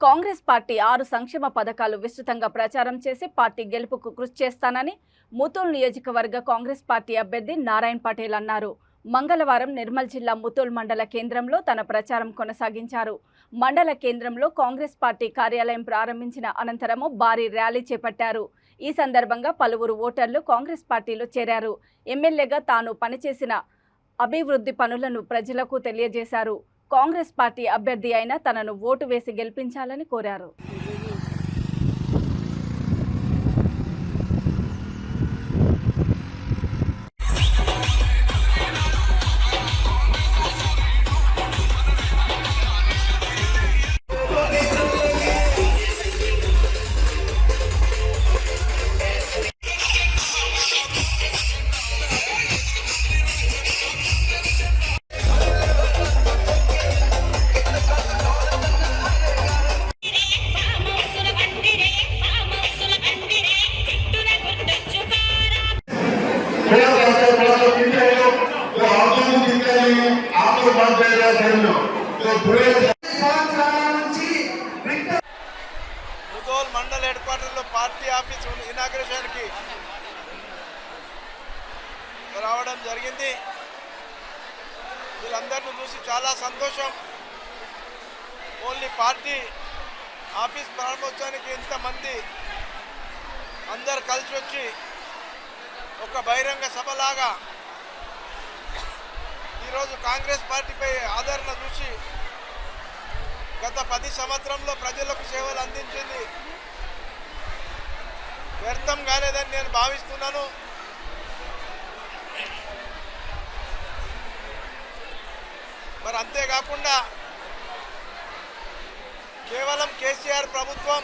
Congress party 6 సంక్షేమ పథకాలు విస్తృతంగా ప్రచారం చేసి పార్టీ గెలుపుకు కృషి చేస్తానని ముతోల్ నియోజకవర్గ కాంగ్రెస్ పార్టీ అభ్యర్థి నారాయణ్ పటేల్ అన్నారు. మంగళవారం నిర్మల్ జిల్లా ముతోల్ మండల కేంద్రంలో తన ప్రచారం కొనసాగించారు. మండల కేంద్రంలో కాంగ్రెస్ పార్టీ కార్యాలయం ప్రారంభించిన అనంతరం భారీ ర్యాలీ చేపట్టారు. ఈ సందర్భంగా పలువురు ఓటర్లు కాంగ్రెస్ పార్టీలో చేరారు. ఎమ్మెల్యేగా తాను పనిచేసిన అభివృద్ధి పనులను ప్రజలకు తెలియజేశారు. కాంగ్రెస్ పార్టీ అభ్యర్థి అయిన తనను ఓటు వేసి గెలిపించాలని కోరారు. ముదోల్ మండల్ హెడ్ క్వార్టర్లో పార్టీ ఆఫీస్ ఇనాగ్రేషన్కి రావడం జరిగింది. వీళ్ళందరిని చూసి చాలా సంతోషం. ఓన్లీ పార్టీ ఆఫీస్ ప్రారంభోత్సవానికి ఇంతమంది అందరు కలిసి వచ్చి ఒక బహిరంగ సభలాగా ఈరోజు కాంగ్రెస్ పార్టీపై ఆదరణ చూసి గత 10 సంవత్సరంలో ప్రజలకు సేవలు అందించింది వ్యర్థం కాలేదని నేను భావిస్తున్నాను. మరి అంతేకాకుండా కేవలం కేసీఆర్ ప్రభుత్వం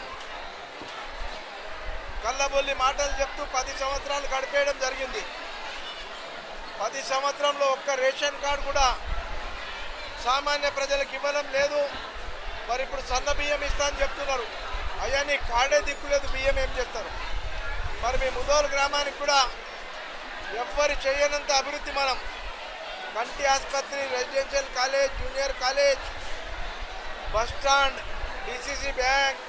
కళ్ళబొల్లి మాటలు చెప్తూ 10 సంవత్సరాలు గడిపేయడం జరిగింది. 10 సంవత్సరంలో ఒక్క రేషన్ కార్డు కూడా సామాన్య ప్రజలకు ఇవ్వడం లేదు. మరి ఇప్పుడు సన్న బియ్యం ఇస్తా అని చెప్తున్నారు. అయ్యా నీ కార్డే దిక్కులేదు, బియ్యం ఏం చేస్తారు? మరి మీ ముదోల్ గ్రామానికి కూడా ఎవ్వరి చేయనంత అభివృద్ధి మనం కంటి ఆసుపత్రి, residential college, junior college, bus stand, DCC bank,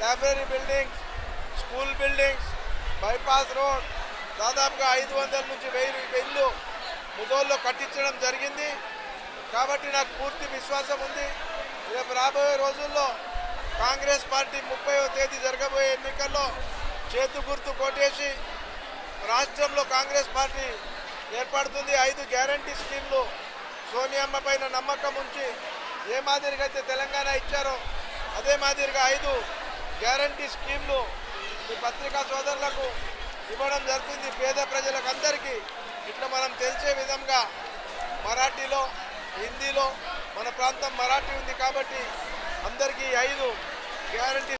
library buildings, school buildings, bypass road దాదాపుగా 500 నుంచి 1000 ఇళ్ళు ముదోల్లో కట్టించడం జరిగింది. కాబట్టి నాకు పూర్తి విశ్వాసం ఉంది. రేపు రాబోయే రోజుల్లో కాంగ్రెస్ పార్టీ 30వ తేదీ జరగబోయే ఎన్నికల్లో చేతు గుర్తు కొట్టేసి రాష్ట్రంలో కాంగ్రెస్ పార్టీ ఏర్పడుతుంది. 5 గ్యారంటీ స్కీమ్లు సోనియమ్మ పైన నమ్మకం ఉంచి ఏ మాదిరిగా అయితే తెలంగాణ ఇచ్చారో అదే మాదిరిగా 5 గ్యారంటీ స్కీమ్లు ఈ పత్రికా సోదరులకు ఇవ్వడం జరుగుతుంది. పేద ప్రజలకు అందరికీ ఇట్లా మనం తెలిసే విధంగా మరాఠీలో, హిందీలో, మన ప్రాంతం మరాఠీ ఉంది కాబట్టి అందరికీ 5 గ్యారంటీ